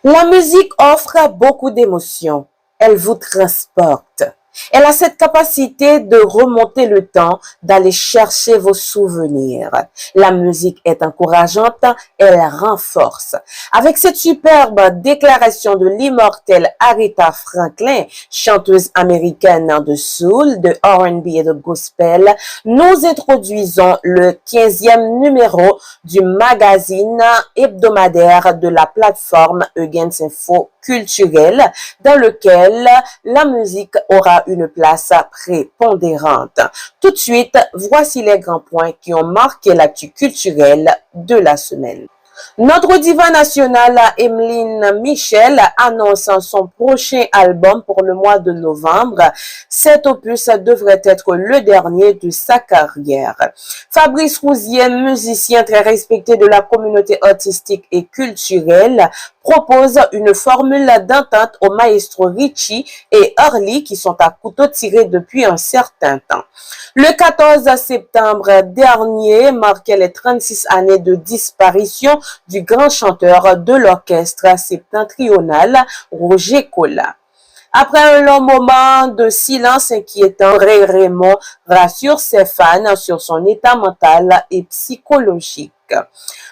La musique offre beaucoup d'émotions. Elle vous transporte. Elle a cette capacité de remonter le temps, d'aller chercher vos souvenirs. La musique est encourageante, elle renforce. Avec cette superbe déclaration de l'immortelle Aretha Franklin, chanteuse américaine de soul, de R&B et de gospel, nous introduisons le 15e numéro du magazine hebdomadaire de la plateforme Eugens Info culturelle, dans lequel la musique aura une place prépondérante. Tout de suite, voici les grands points qui ont marqué l'actu culturelle de la semaine. Notre diva nationale, Emeline Michel, annonce son prochain album pour le mois de novembre. Cet opus devrait être le dernier de sa carrière. Fabrice Rousier, musicien très respecté de la communauté artistique et culturelle, propose une formule d'entente au maestro Richie et Harley qui sont à couteau tiré depuis un certain temps. Le 14 septembre dernier marquait les 36 années de disparition du grand chanteur de l'orchestre septentrional Roger Cola. Après un long moment de silence inquiétant, Ray Raymond rassure ses fans sur son état mental et psychologique.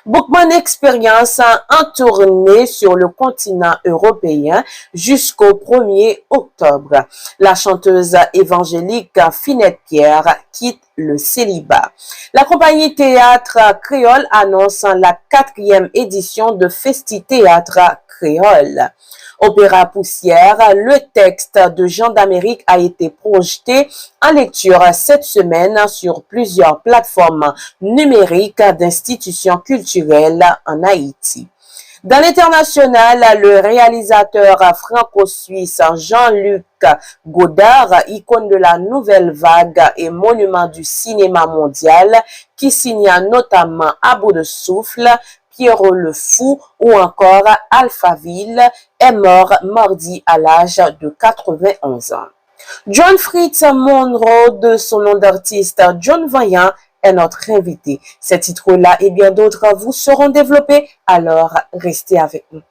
Bookman Experience en tournée sur le continent européen jusqu'au 1er octobre. La chanteuse évangélique Finette Pierre quitte le célibat. La compagnie Théâtre Créole annonce la 4e édition de Festi Théâtre Créole. Opéra Poussière, le texte de Jean d'Amérique a été projeté en lecture cette semaine sur plusieurs plateformes numériques d'institutions culturelles en Haïti. Dans l'international, le réalisateur franco-suisse Jean-Luc Godard, icône de la nouvelle vague et monument du cinéma mondial, qui signa notamment À bout de souffle, Pierrot le Fou ou encore Alphaville, est mort mardi à l'âge de 91 ans. John Fritz Monroe, de son nom d'artiste John Vaillant, est notre invité. Ces titres-là et bien d'autres vous seront développés, alors restez avec nous.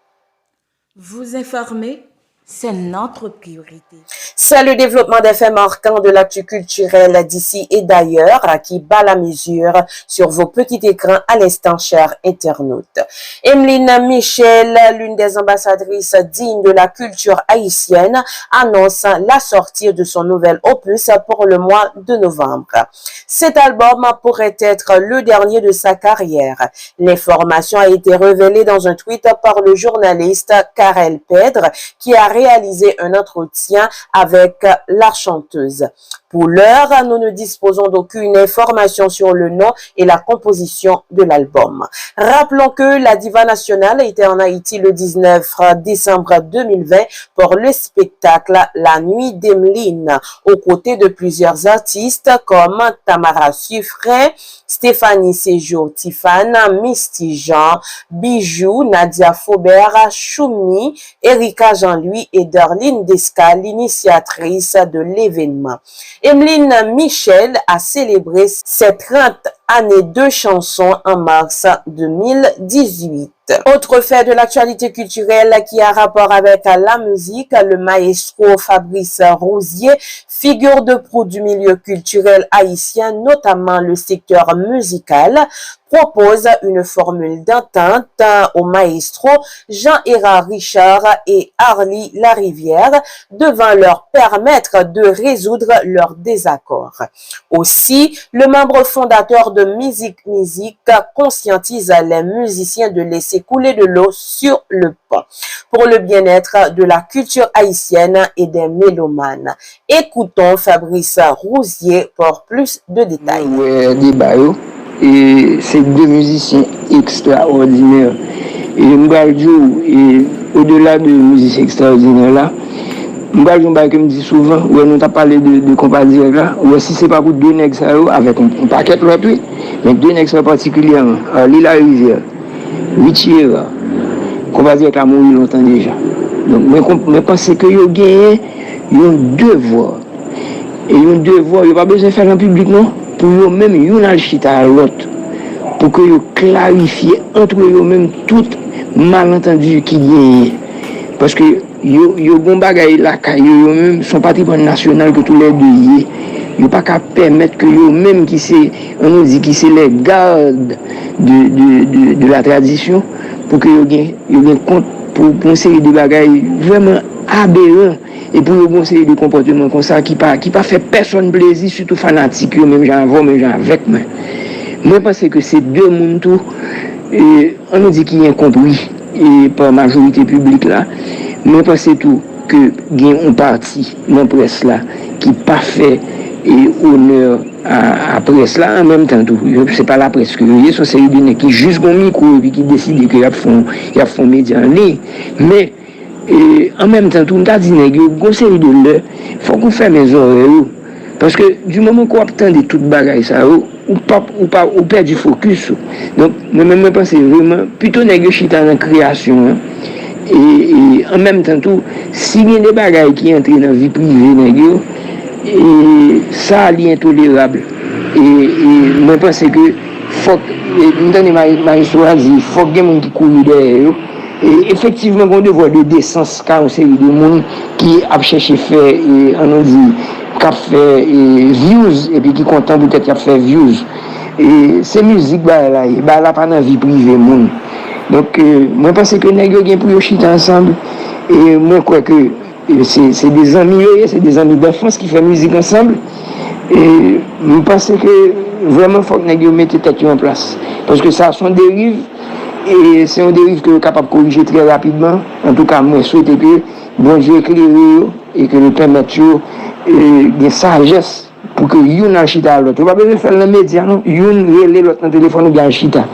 Vous informer, c'est notre priorité. C'est le développement des faits marquants de l'actu culturel d'ici et d'ailleurs qui bat la mesure sur vos petits écrans à l'instant, chers internautes. Emeline Michel, l'une des ambassadrices dignes de la culture haïtienne, annonce la sortie de son nouvel opus pour le mois de novembre. Cet album pourrait être le dernier de sa carrière. L'information a été révélée dans un tweet par le journaliste Karel Pedre qui a réalisé un entretien avec la chanteuse. Pour l'heure, nous ne disposons d'aucune information sur le nom et la composition de l'album. Rappelons que la diva nationale était en Haïti le 19 décembre 2020 pour le spectacle La Nuit d'Emeline, aux côtés de plusieurs artistes comme Tamara Suffren, Stéphanie Séjour Tiffane, Misty Jean, Bijou, Nadia Faubert, Choumi, Erika Jean-Louis et Darlene Desca, l'initiatrice de l'événement. Emeline Michel a célébré ses 30 années de chansons en mars 2018. Autre fait de l'actualité culturelle qui a rapport avec la musique, le maestro Fabrice Rousier, figure de proue du milieu culturel haïtien, notamment le secteur musical, propose une formule d'entente au maestro Jean-Hérard Richard et Harley Larivière devant leur permettre de résoudre leurs désaccords. Aussi, le membre fondateur de Musique conscientise les musiciens de laisser couler de l'eau sur le pont pour le bien-être de la culture haïtienne et des mélomanes. Écoutons Fabrice Rousier pour plus de détails. Et c'est deux musiciens extraordinaires. Et Mbaljo, et au-delà de musiciens extraordinaires là, Mbaljo me dit souvent, ouais, nous t'as parlé de compagnie là, ouais, si c'est pas pour deux nègres avec un paquet de l'autre, mais deux nègres particulièrement, Lila Rivière, Richiera, compagnie qui a mouru longtemps déjà. Donc, je pense que vous avez un devoir. Et un devoir, il n'y a pas besoin de faire en public, non? Pour eux-mêmes, ils ont chita à l'autre. Pour que vous clarifiez entre eux-mêmes tout malentendu qui est. Parce que yo bon bagay la yo même son patrimoine national que tous les deux yo pas qu'à permettre que yo même qui c'est on nous dit qui c'est les gardes de la tradition pour que yo gain compte pour une série de bagailles vraiment aberrants et pour une série de comportements comme ça qui pas fait personne plaisir surtout fanatique même gens avant même gens avec moi. Moi pense que c'est deux monde tout on nous dit qu'il y a compris et par majorité publique là moi pense tout que gain un parti dans presse là qui pas fait et honneur à presse là en même temps tout c'est pas la presse que il y a une série de qui juste un micro et puis qui décide que y a font média en ligne mais en même temps tout on t'a dit nèg une série de l'heure faut qu'on ferme les oreilles parce que du moment qu'on attend de toute bagaille ça ou perd du focus donc moi même je pense vraiment plutôt nèg chita dans création hein, et en même temps tout si il y a des bagailles qui entrent dans la vie privée nèg et ça est intolérable et moi je pense que faut nous ma histoire dit faut que des gens qui courent derrière et effectivement on doit voir de décence car une série de monde qui a cherché faire et on dit qu'a fait views et puis qui content peut-être qu'il a fait views et ces musique là pas dans vie privée monde donc moi je pense que nèg yo gen pour chiter ensemble et moi crois que c'est des amis d'enfance qui font musique ensemble et je pense que vraiment faut que nèg yo mette tête en place parce que ça sont dérives et c'est une dérive que est capable de corriger très rapidement en tout cas moi souhaite que bon Dieu éclaire et que le permette de sagesse pour que yon a chita l'autre. On va pas faire le média non, yon relé l'autre dans téléphone ou bien chita.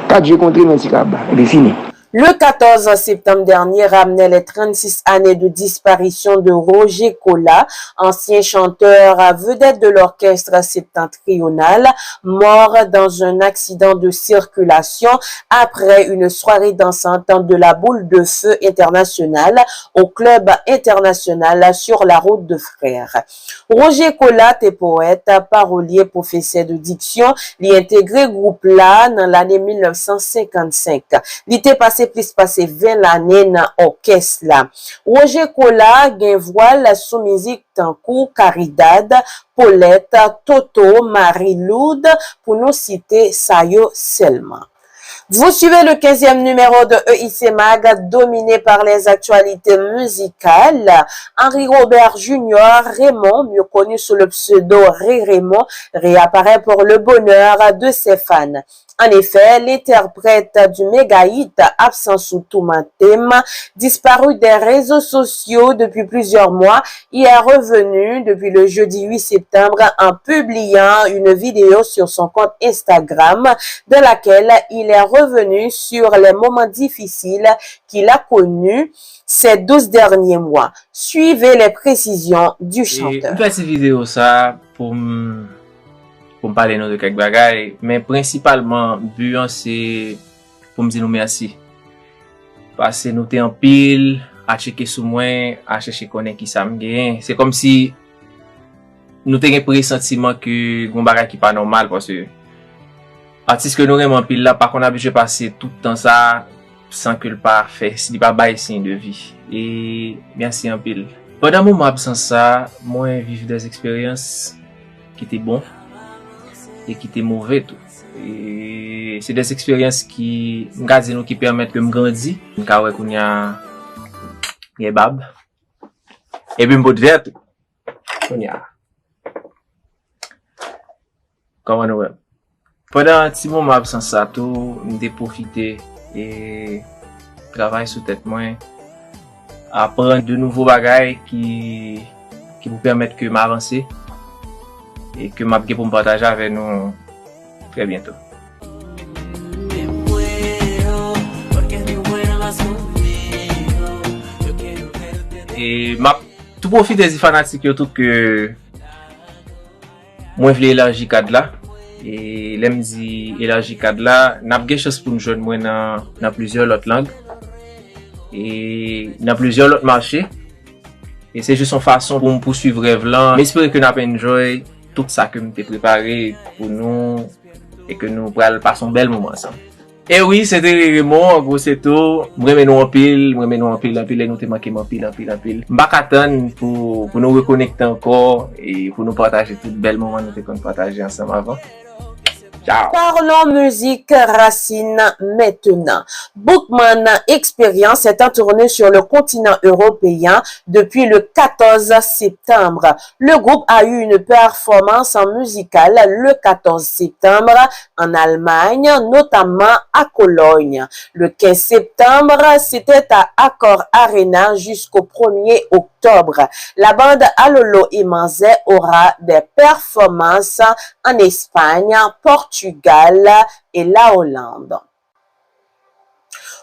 Pas de contre Menticaba, et puis fini. Le 14 septembre dernier ramenait les 36 années de disparition de Roger Cola, ancien chanteur à vedette de l'orchestre septentrional, mort dans un accident de circulation après une soirée dansante de la boule de feu internationale au club international sur la route de Frères. Roger Cola était poète, parolier, professeur de diction, il intégré groupe là dans l'année 1955. Il était passé plus 20 l'année dans orchestre là. Roger Cola gen voile sous musique tankou Caridad, Paulette, Toto, Marie-Loud pour nous citer Sayo seulement. Vous suivez le 15e numéro de EIC Mag, dominé par les actualités musicales. Henri Robert Jr., Raymond, mieux connu sous le pseudo Raymond, réapparaît pour le bonheur de ses fans. En effet, l'interprète du méga hit absent sous tout ma thème, disparu des réseaux sociaux depuis plusieurs mois, il est revenu depuis le jeudi 8 septembre en publiant une vidéo sur son compte Instagram de laquelle il est revenu sur les moments difficiles qu'il a connus ces 12 derniers mois. Suivez les précisions du chanteur. Une petite vidéo ça pour me parler de quelques bagailles, mais principalement, but c'est pour me dire nous merci. Parce que nous t'es en pile, à checker sous moi, à chercher connaître qui ça me gagne. C'est comme si nous t'es un pressentiment que gon bagay qui pas normal parce que artiste que nous aimons en pile là, par contre habitué passer tout le temps ça sans que le pas fait, s'il pas bail signe de vie. Et merci en pile. Pendant mon absence ça, moi vivre des expériences qui étaient bonnes et qui étaient mauvais tout. Et c'est des expériences qui nous qui permettent que me grandir, car qu'on y a bab et puis me botte verte on y a comment nous pendant un petit moment absence ça tout m'ai profité et travailler sur tête moi apprendre de nouveaux bagages qui vous permettent que m'avancer et que m'a pour me partager avec nous très bientôt. Et m'a tout profite des fanatiques tout que moi je voulais élargir cadre là et l'aime dit élargir cadre là n'a pas chance pour nous joindre moi dans plusieurs autres langues et dans plusieurs autres marchés et c'est juste une façon pour me poursuivre rêve là. J'espère que nous avons enjoy tout ça que m'ai préparé pour nous et que nous pourrons passer un bel moment ensemble. Et oui, c'était Raymond, en gros c'est tout. M'remen nou en pile, et nous te manqué en pile. M'bak attendre pour nous reconnecter encore et pour nous partager tout bel moment nous te kon partager ensemble avant. Ciao. Parlons musique racine maintenant. Bookman Experience est en tournée sur le continent européen depuis le 14 septembre. Le groupe a eu une performance musicale le 14 septembre en Allemagne, notamment à Cologne. Le 15 septembre, c'était à Accor Arena jusqu'au 1er octobre. La bande Alolo et Manzé aura des performances en Espagne, Portugal et la Hollande.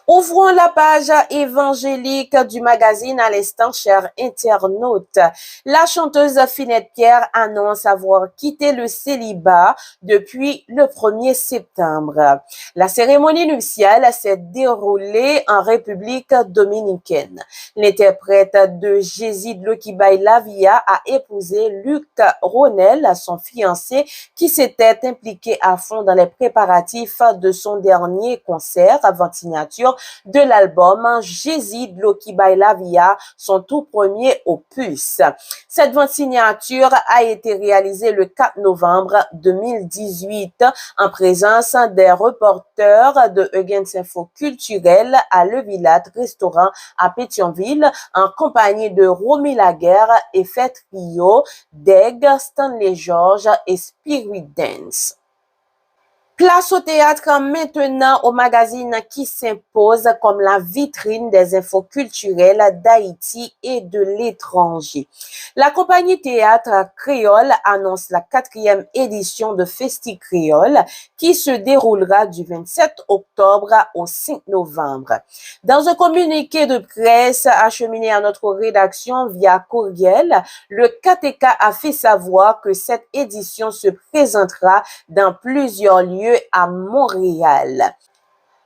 Ouvrons la page évangélique du magazine à l'instant, chers internautes. La chanteuse Finette Pierre annonce avoir quitté le célibat depuis le 1er septembre. La cérémonie nuptiale s'est déroulée en République dominicaine. L'interprète de Jésus de Lokibaï Lavia a épousé Luc Ronel, son fiancé, qui s'était impliqué à fond dans les préparatifs de son dernier concert avant signature de l'album Jésus de Lokibaï Lavia, son tout premier opus. Cette vente signature a été réalisée le 4 novembre 2018 en présence des reporters de Huggins Info Culturel à Le Village Restaurant à Pétionville en compagnie de Romy Laguerre et Fête Rio, Deg, Stanley George et Spirit Dance. Place au théâtre maintenant au magazine qui s'impose comme la vitrine des infos culturelles d'Haïti et de l'étranger. La compagnie Théâtre Créole annonce la 4e édition de Festi Créole qui se déroulera du 27 octobre au 5 novembre. Dans un communiqué de presse acheminé à notre rédaction via courriel, le KTK a fait savoir que cette édition se présentera dans plusieurs lieux à Montréal.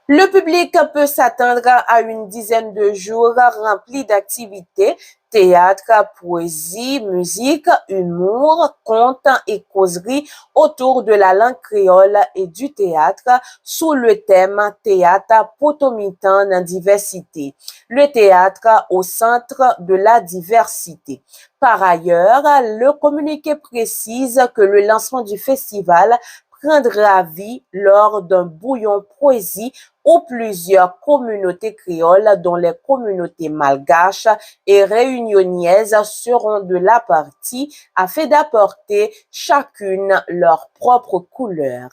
Le public peut s'attendre à une dizaine de jours remplis d'activités, théâtre, poésie, musique, humour, contes et causeries autour de la langue créole et du théâtre sous le thème Théâtre Potomitan en diversité. Le théâtre au centre de la diversité. Par ailleurs, le communiqué précise que le lancement du festival prendra vie lors d'un bouillon poésie où plusieurs communautés créoles, dont les communautés malgaches et réunionnaises, seront de la partie afin d'apporter chacune leur propre couleur.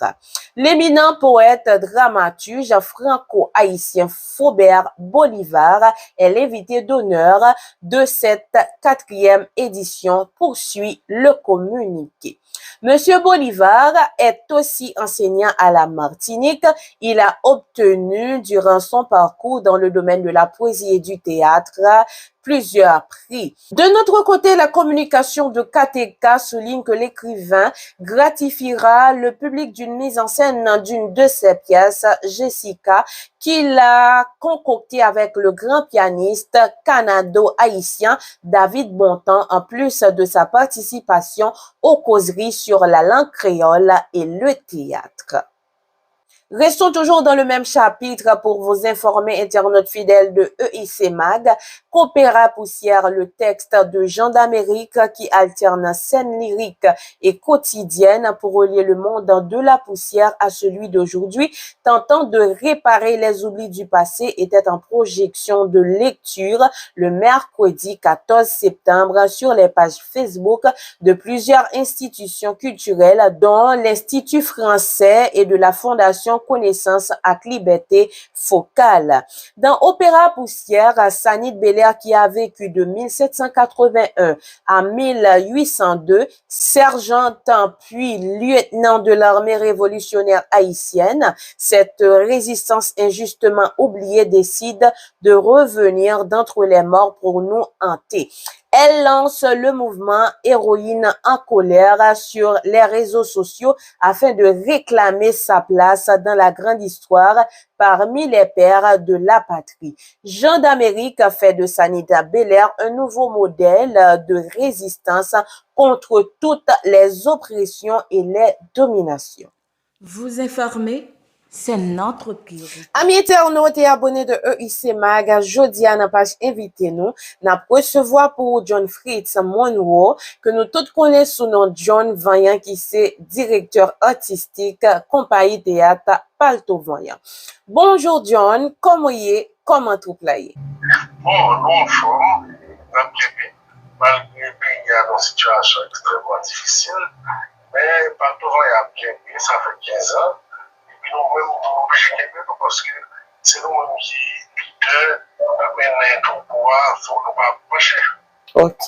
L'éminent poète dramaturge franco-haïtien Faubert Bolivar est l'invité d'honneur de cette 4e édition, poursuit le communiqué. Monsieur Bolivar est aussi enseignant à la Martinique. Il a obtenu durant son parcours dans le domaine de la poésie et du théâtre plusieurs prix. De notre côté, la communication de KTK souligne que l'écrivain gratifiera le public d'une mise en scène d'une de ses pièces, Jessica, qu'il a concoctée avec le grand pianiste canado-haïtien David Bontemps, en plus de sa participation aux causeries sur la langue créole et le théâtre. Restons toujours dans le même chapitre pour vous informer, internautes fidèles de EIC Mag, qu'Opéra Poussière, le texte de Jean d'Amérique qui alterne scène lyrique et quotidienne pour relier le monde de la poussière à celui d'aujourd'hui, tentant de réparer les oublis du passé, était en projection de lecture le mercredi 14 septembre sur les pages Facebook de plusieurs institutions culturelles, dont l'Institut français et de la Fondation Connaissance à Liberté Focale. Dans Opéra Poussière, Sanit Belair, qui a vécu de 1781 à 1802, sergent puis lieutenant de l'armée révolutionnaire haïtienne, cette résistance injustement oubliée décide de revenir d'entre les morts pour nous hanter. Elle lance le mouvement Héroïne en colère sur les réseaux sociaux afin de réclamer sa place dans la grande histoire parmi les pères de la patrie. Jean d'Amérique fait de Sanita Belair un nouveau modèle de résistance contre toutes les oppressions et les dominations. Vous informer, c'est notre priorité. Amis internautes et abonnés de EIC Mag, jeudi à la page invité nous, n'a recevoir pour John Fritz Monroe, que nous tous connaissons sous nom John Vaillant, qui c'est directeur artistique, compagnie théâtre Palto Vaillant. Bonjour John, comment y est, comment tout plaît? Bonjour, malgré le pays a une situation extrêmement difficile, mais Palto Vaillant bien, ça fait 15 ans. Et puis nous-mêmes, nous obligés parce que c'est nous-mêmes qui leaders, mener tout pouvoir, il faut nous pas approcher. Ok.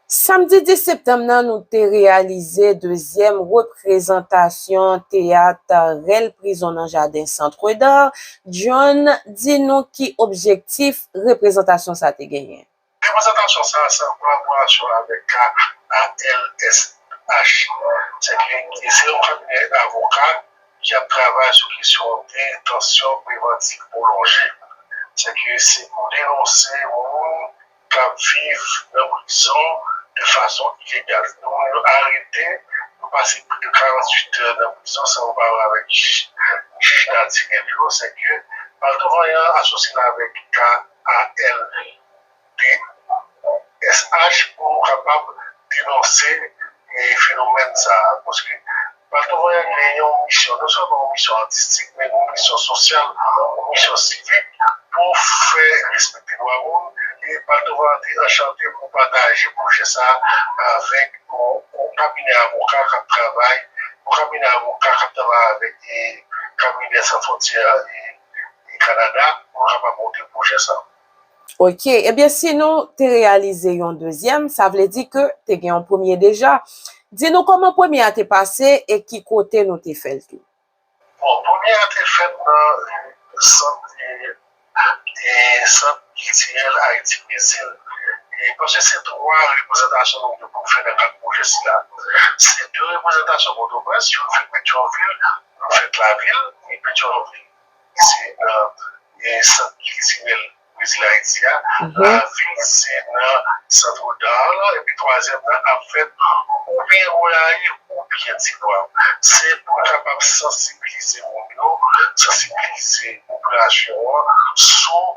Samedi 10 septembre, nous avons réalisé deuxième représentation théâtre Rel Prison dans Jardin Centre d'Or. John, dis-nous qui objectif représentation ça t'a gagné. Représentation ça, c'est en collaboration avec ALSH. C'est un cabinet d'avocats qui a travaillé sur la question de détention préventive prolongée. C'est pour dénoncer les gens qui vivent dans la prison de façon illégale. Nous avons arrêté, nous passons plus de 48 heures dans la prison sans parler avec le juge d'Antigua. C'est que, Palto Vaillant associé avec KALDSH pour nous capables de dénoncer les phénomènes. Parce que Palto Vaillant a une mission, non seulement une mission artistique, mais une mission sociale, une mission civique pour faire respecter les droits. Et Palto Vaillant est enchanté pour partager pour ça avec un cabinet avocat qui travaille, un cabinet avocat qui travaille avec les cabinets sans frontières et Canada pour monter le projet ça. Ok, eh bien, sinon, tu réalisé un deuxième, ça veut dire que tu gagné un premier déjà. Dis-nous comment le premier a été passé et qui côté nous t'es fait le tout. Bon, le premier a été fait dans le centre culturel Haïti-Brésil. Et parce que c'est trois représentations pour faire dans quatre projets là. C'est deux représentations pour Port-au-Prince, si on fait Pétionville, on fait la ville et Pétionville. C'est le centre culturel Brésil-Haïtien. La ville, c'est le centre d'art. Et puis troisième, en fait, ou bien Royaï ou bien Tigouam. C'est pour être capable de sensibiliser les gens, sensibiliser la population sur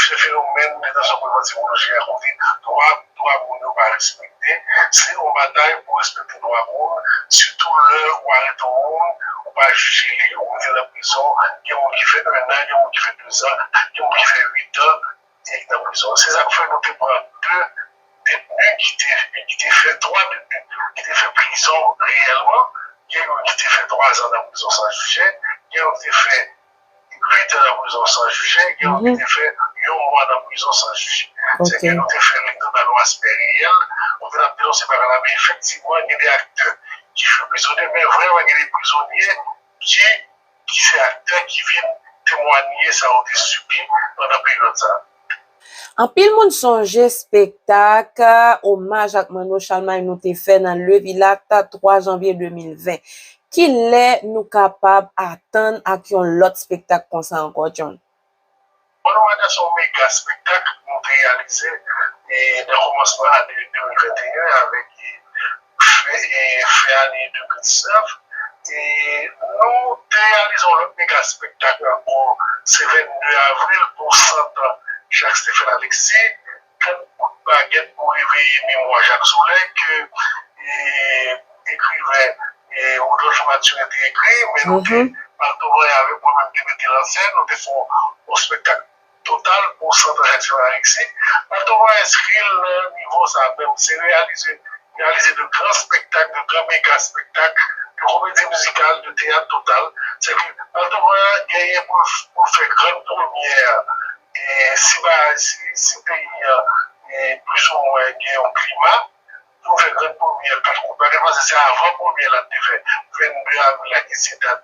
ce phénomène de détention préventive prolongée à côté droit pour ne pas respecter. C'est une bataille pour respecter le droit monde, surtout le où arrêter le monde, ou pas juger les gens qui sont en prison. Il y a des gens qui fait 1 an, il y a des gens qui fait 2 ans, il y a des gens qui fait 8 ans et qui sont en prison. C'est ça qui fait nous prendre 2 détenus qui étaient fait 3 détenus qui étaient fait prison réellement. Il y a eu qui étaient fait 3 ans en prison sans juger, il y a eu qui étaient fait 8 ans en prison sans juger, il y a eu qui étaient fait 1 mois en prison sans juger. C'est que nous avons fait dans la loi spérielle, on a dénoncé par là, mais effectivement, il y a des acteurs qui font prisonniers, mais vraiment, il y a des prisonniers qui sont acteurs qui viennent témoigner ça a été subi pendant la période ça. En pile moun songe spectacle hommage à Mano Chalmagne nous te fait dans le village 3 janvier 2020. Qui l'est nous capable attendre à qui on l'autre spectacle comme ça encore John? On a son méga spectacle nous réalisé et dans le commencement de 2021 avec fait année 2019 et nous réalisons le méga spectacle pour ce 22 avril pour Centre Jacques-Stéphane Alexis, quand baguette pour réveiller mémoire Jacques Soleil que écrivait Rodolphe Mathieu était écrit, mais nous Palto Vaillant avec moi-même qui mettait en scène, nous faisons un spectacle total pour Centre Jacques-Stéphane Alexis. Palto Vaillant inscrit le niveau ça même, c'est réaliser de grands spectacles, de grands méga spectacles, de comédie musicale, de théâtre total. C'est que Palto Vaillant a gagné pour faire grande première. Et si le pays plus ou moins un climat, pour faire grande première, parce que c'est avant première, là, de fait 22 avril, qui c'est date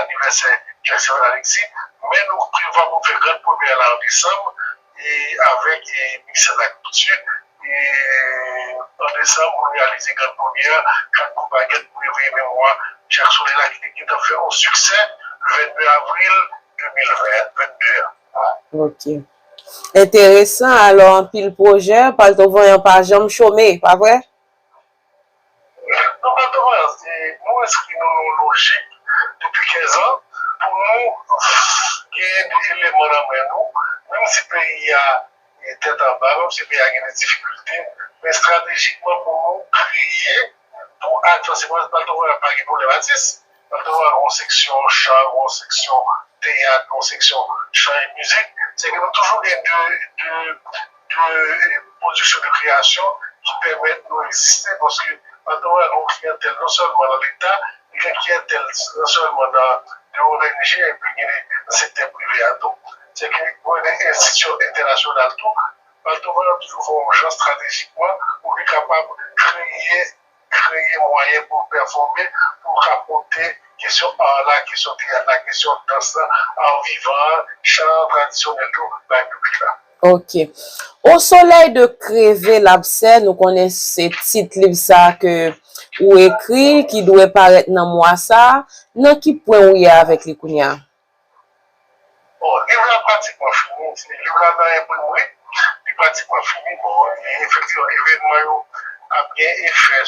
anniversaire Jacques Alexis, mais nous prévoyons pour faire grande première là en décembre, et avec le ministère de la Culture, et en décembre, on réalise grande première, quand on baguette pour réveiller mémoire, Jacques Soleil qui a fait un succès le 22 avril 2022. Ok. Intéressant, alors, en pile projet, Palto Vaillant par jamais chômé, pas vrai? Non, Palto Vaillant, nous inscrivons nos logiques depuis 15 ans, pour nous, il y a des éléments dans nous, même si le pays a tête en bas, même si le pays a des difficultés, mais stratégiquement pour nous, créer, pour avancer, moi, pas de pas de problématique, pas de section chant, section théâtre, section chant et musique, c'est que nous avons toujours des deux productions de création qui permettent de nous exister parce que nous avons une clientèle non seulement dans l'État, mais une clientèle non seulement dans l'ONG et puis dans le secteur privé. C'est que nous avons des institutions internationales, tout, nous avons toujours un genre stratégiquement pour être capable de créer moyen pour performer, pour rapporter question art, la question théâtre, la question danse, en vivant, chant traditionnel, tout, dans le public là. Ok. Au soleil de crever l'abcès, nous connaissons ces titres livres ça que ou écrit qui doit paraître dans moi ça, dans qui point où il y a avec les kounia. Bon, il est pratiquement fini, il est imprimé, il est pratiquement fini, bon, et effectivement, l'événement a bien effet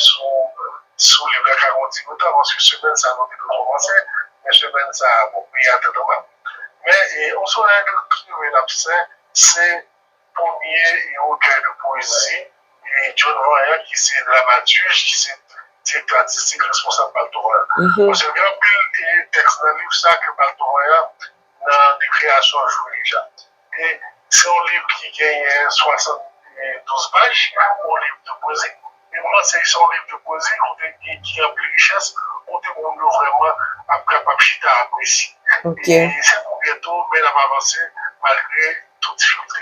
sur les vrais 40 minutes, parce que semaine ça va bien commencer, mais semaine ça a beaucoup y attendre. Mais au soleil de crever l'abcès, c'est premier auteur de poésie, et John Voyant, qui c'est dramaturge, qui c'est directeur artistique responsable de Baltoria. Parce que il y a un texte dans le livre ça que Baltoria dans des créations jouées déjà. Et c'est un livre qui gagne 72 pages, un livre de poésie. Et moi, c'est un livre de poésie qui a plus de richesse, on demande vraiment après Papchita à apprécier. Et c'est pour bientôt, mais on va avancer malgré toute difficulté.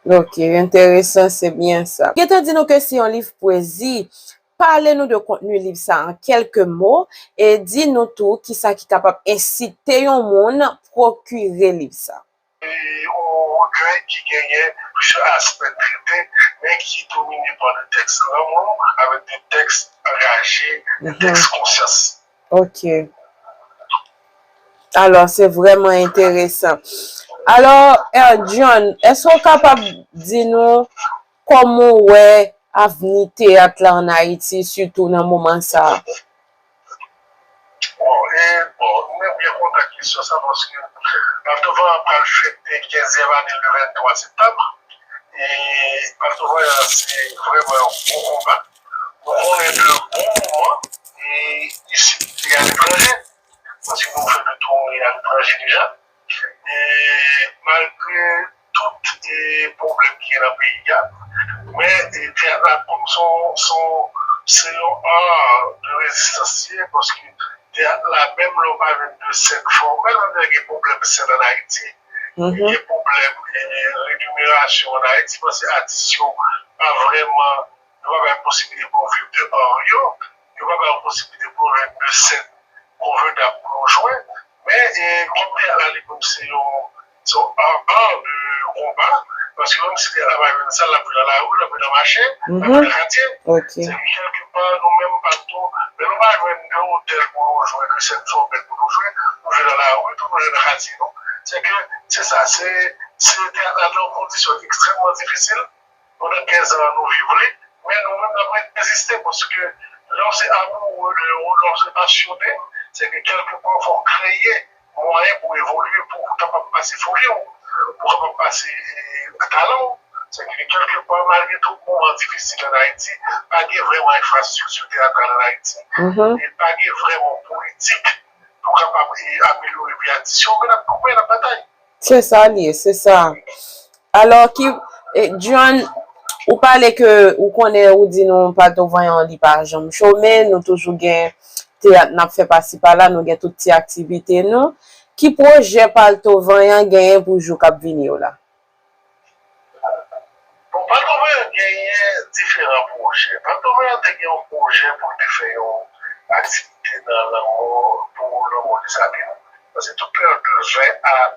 Ok, intéressant, c'est bien ça. Qu'est-ce que dis-nous que c'est un livre poésie? Parlez-nous de contenu livre ça en quelques mots et dis-nous tout qui ça qui est capable d'inciter un monde à procurer livre ça. Et on recueil qui gagnait plusieurs aspects traités, mais qui est dominé par des textes l'amour, avec des textes engagés, des textes conscients. Ok. Alors, c'est vraiment intéressant. Alors, John, est-ce qu'on est capable de dire comment ouais avenir théâtre là en Haïti, surtout dans le moment ça? Bon, nous avons bien contacté sur ça parce que Baltovo a fêté 15e année le 23 septembre. Et Baltovo, c'est vraiment un bon combat. On est de bon moment. Et ici, il y a l'étranger. Parce que nous faisons le tour, il y a l'étranger déjà. Et malgré tous les problèmes qu'il y a dans le pays, mais les théâtres c'est un art de résistance parce que la même loi de cette formelle, on a des problèmes en Haïti. Il y a des problèmes de rémunération en Haïti parce que l'addition pas vraiment, il n'y a pas la possibilité pour vivre de hors, il n'y a pas la possibilité pour vivre de scène qu'on veut d'abord jouer. Mais comme c'est un art de combat, parce que même si la salle la plus dans la rue, la plus dans le marché, la plus dans le quartier, c'est quelque part nous-mêmes partout, mais nous pas jouer dans l'hôtel pour nous jouer, de cette forme pour nous jouer dans la rue, tout nous jouer dans le quartier. C'est que c'est ça, c'est dans conditions extrêmement difficiles. On a 15 ans, nous vivons, mais nous-mêmes, nous avons résisté parce que lorsque c'est amoureux, lorsque c'est passionné, c'est que quelque part, il faut créer moyen pour évoluer, pour capable passer folie, pour capable passer talent. C'est que quelque part, malgré tout le moment difficile en Haïti, pas de vraiment infrastructure théâtrale en Haïti, et pas de vraiment politique pour capable améliorer la addition, mais on a la bataille. C'est ça, c'est ça. Alors, John, ou parlez que, ou connaît, ou dit non, pas de voyant li par jambe chômé, nous toujours gain théâtre n'a fait passer par là, nous gain toutes ces activités, nous. Qui projet Palto voyant gagner pour jouer cap venir là? Bon, Palto voyant gagner différents projets. Palto voyant a gagné un projet pour faire une activité dans l'amour pour l'amour des salines. Parce que toute période de 20 à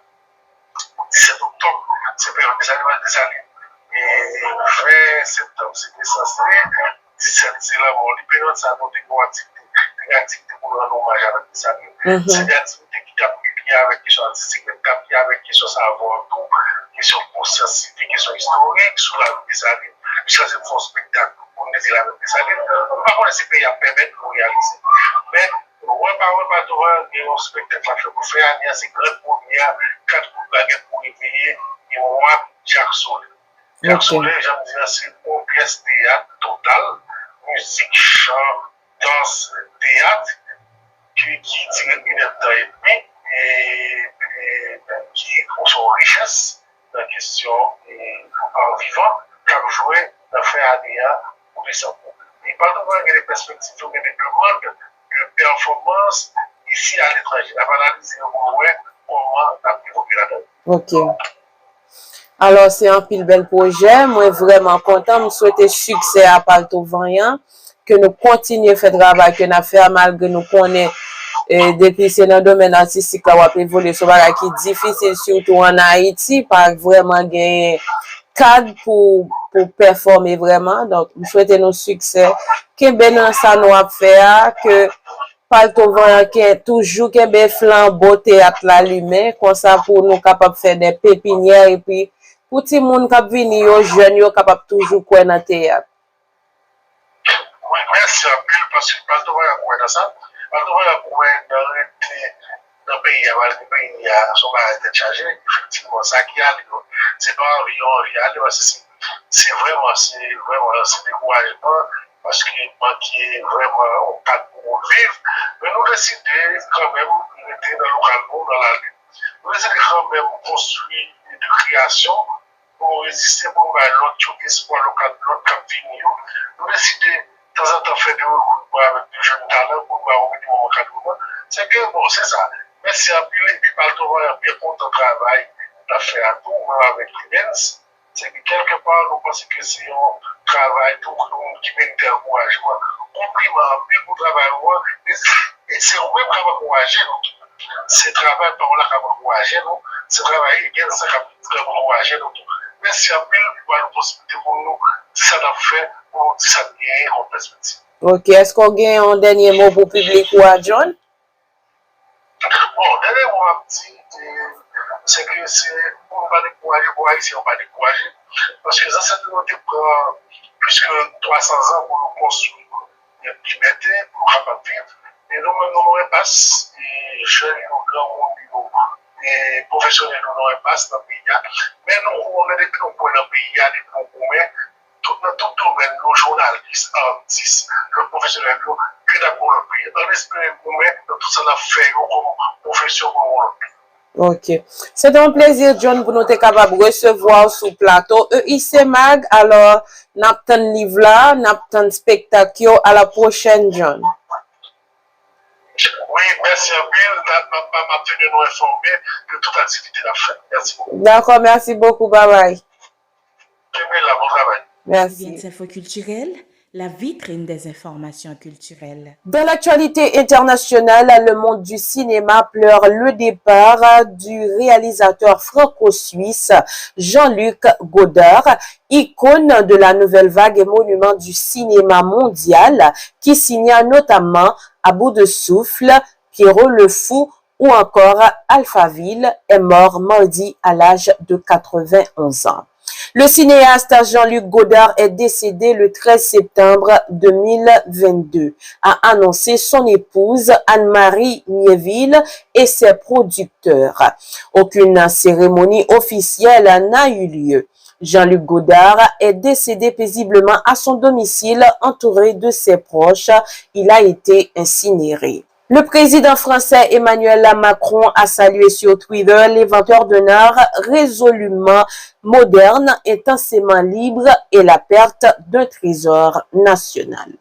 17 octobre, c'est période des animaux des salines. Et 20 septembre, c'est censé, 17 c'est l'amour. Les périodes, ça a donné une activité pour rendre hommage à la salines. C'est des activités qui liées avec les questions artistiques, liées avec les questions savoir, tout, questions conscience civique, questions historiques, sur la rue des salines. Puisque c'est un spectacle, on est dit la rue des salines. On ne va pas ces pays à permettre de réaliser. Mais Ouais, pas devant un spectacle là, pour faire c'est grande première, 4 baguettes pour réveiller, et moi, Jacques Soleil. Jacques Soleil, j'aime dire, c'est une pièce théâtre totale, musique, chant, danse, théâtre, qui tire une heure et demie, et qui ont son richesse, la question en vivant, comme jouer, la faire à l'IA pour les enfants. Et pas devant les perspectives, mais des demandes de performance ici à l'étranger. La analyse comment la développer la Ok. Alors, c'est un pile bel projet. Moi, vraiment content. Je souhaite succès à Palto Vanyan. Que nous continuions à faire le travail que nous fait malgré nous connaît depuis c'est dans le domaine artistique là, on évoluer sur bagage qui est difficile, surtout en Haïti, pas vraiment gagner cadre pour performer vraiment. Donc, je souhaite nos succès. Que ben ça nous a fait, que Palto Vanyan qui est toujours que ben flambeau théâtre la lumière, comme ça pour nous capables de faire des pépinières et puis pour tout le monde qui vient, les jeunes, sont capables toujours quoi dans le théâtre. Oui, merci un peu parce que Palto Vanyan quoi dans ça. Palto Vanyan quoi dans le pays, le pays a son barrage chargé, effectivement, ça qui a, c'est pas envie, c'est vraiment décourageant parce qu'il manquait vraiment au cadre pour vivre. Mais nous décidons quand même, nous étions localement dans la lutte. Nous décidons quand même construire une création pour résister pour l'autre espoir local, l'autre cap vigno. Nous décidons de temps en temps faire des recrutements avec des jeunes talents pour voir au niveau encadrement. C'est que bon, c'est ça. Merci à Bill et puis Palto Vanyan bien content de travail à faire à tout, même avec Clemens. C'est que quelque part, nous pensons que c'est un travail tout qui mérite encouragement. Compliment, bien pour travail, et c'est un même qui va encourager nous. C'est travail par là qui va encourager nous. C'est travail bien ça qui va encourager nous. Merci à Bill pour la possibilité pour nous, si ça l'a fait, pour si ça vient en perspective. Ok, est-ce qu'on a un dernier mot pour le public ou à John? Bon, dernier mot à dire, c'est que c'est pour ne pas décourager, pour Haïti, on ne va pas décourager. Parce que ça, ça nous prend plus que 300 ans pour nous construire une liberté, pour nous capables de vivre. Et nous-mêmes, nous n'aurons pas, et jeunes, nous, grands, et professionnels, nous n'aurons pas dans le pays. Mais nous, on est depuis nos points dans le pays, depuis nos points, dans tout domaine, nos journalistes, artistes, le professionnel, que d'abord le pays. On espère que tout ça l'a fait comme profession pour le pays. Ok. C'est un plaisir, John, pour nous être capable de recevoir sur le plateau. EIC Mag, alors, n'aptan livre là, n'aptan spectacle. À la prochaine, John. Oui, merci à Bill. M'a tenu nous informer de toute activité la fait. Merci beaucoup. D'accord, merci beaucoup. Bye bye. Bon travail. Merci. Info culturelle, la vitrine des informations culturelles. Dans l'actualité internationale, le monde du cinéma pleure le départ du réalisateur franco-suisse Jean-Luc Godard, icône de la nouvelle vague et monument du cinéma mondial, qui signa notamment À bout de souffle, Pierrot le Fou ou encore Alphaville, est mort mardi à l'âge de 91 ans. Le cinéaste Jean-Luc Godard est décédé le 13 septembre 2022, a annoncé son épouse Anne-Marie Mieville et ses producteurs. Aucune cérémonie officielle n'a eu lieu. Jean-Luc Godard est décédé paisiblement à son domicile entouré de ses proches. Il a été incinéré. Le président français Emmanuel Macron a salué sur Twitter l'inventeur d'un art résolument moderne, intensément libre et la perte d'un trésor national.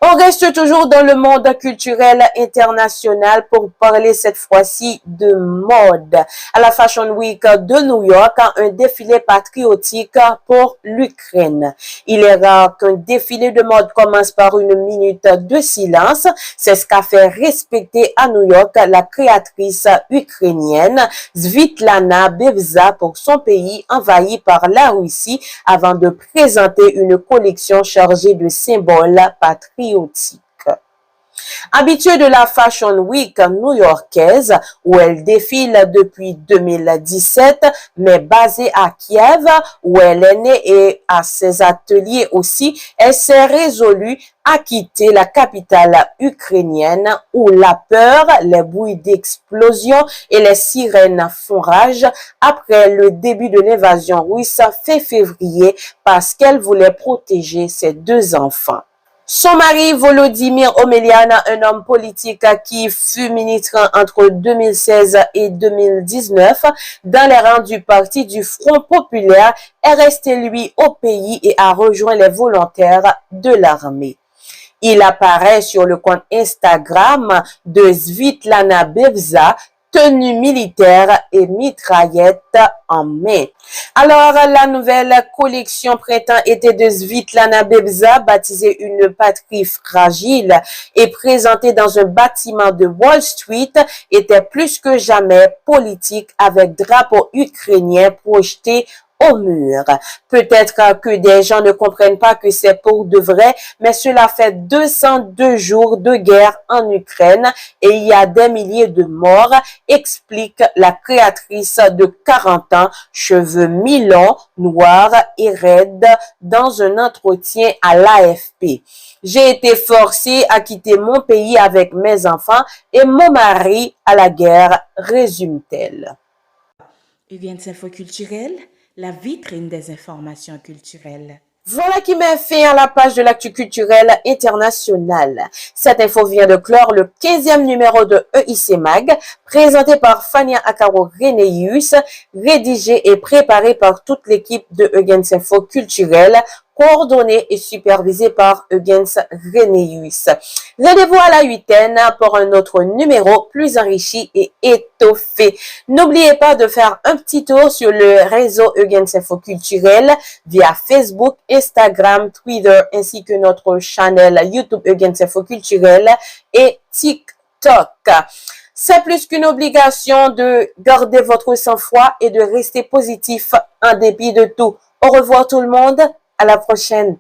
On reste toujours dans le monde culturel international pour parler cette fois-ci de mode. À la Fashion Week de New York, un défilé patriotique pour l'Ukraine. Il est rare qu'un défilé de mode commence par une minute de silence. C'est ce qu'a fait respecter à New York la créatrice ukrainienne Svitlana Bevza pour son pays envahi par la Russie avant de présenter une collection chargée de symboles patriotiques. Habituée de la Fashion Week new-yorkaise, où elle défile depuis 2017, mais basée à Kiev, où elle est née et à ses ateliers aussi, elle s'est résolue à quitter la capitale ukrainienne où la peur, les bruits d'explosion et les sirènes font rage après le début de l'invasion russe fin février parce qu'elle voulait protéger ses 2 enfants. Son mari, Volodymyr Omelian, un homme politique qui fut ministre entre 2016 et 2019 dans les rangs du parti du Front populaire, est resté lui au pays et a rejoint les volontaires de l'armée. Il apparaît sur le compte Instagram de Svitlana Bevza, tenue militaire et mitraillette en main. Alors, la nouvelle collection printemps-été de Svitlana Bevza, baptisée Une patrie fragile et présentée dans un bâtiment de Wall Street, était plus que jamais politique avec drapeau ukrainien projeté au mur. Peut-être que des gens ne comprennent pas que c'est pour de vrai, mais cela fait 202 jours de guerre en Ukraine et il y a des milliers de morts, explique la créatrice de 40 ans, cheveux mi-longs, noirs et raides, dans un entretien à l'AFP. J'ai été forcée à quitter mon pays avec mes enfants et mon mari à la guerre, résume-t-elle. Eugens Info Culturel, la vitrine des informations culturelles. Voilà qui met fin à la page de l'actu culturel international. Cette info vient de clore le 15e numéro de EIC Mag, présenté par Fania Akaro Renéus, rédigé et préparé par toute l'équipe de Eugens Info Culturel, coordonné et supervisé par Eugens Renéus. Rendez-vous à la 8e pour un autre numéro plus enrichi et étoffé. N'oubliez pas de faire un petit tour sur le réseau Eugens Info Culturel via Facebook, Instagram, Twitter ainsi que notre channel YouTube Eugens Info Culturel et TikTok. C'est plus qu'une obligation de garder votre sang-froid et de rester positif en dépit de tout. Au revoir tout le monde. À la prochaine.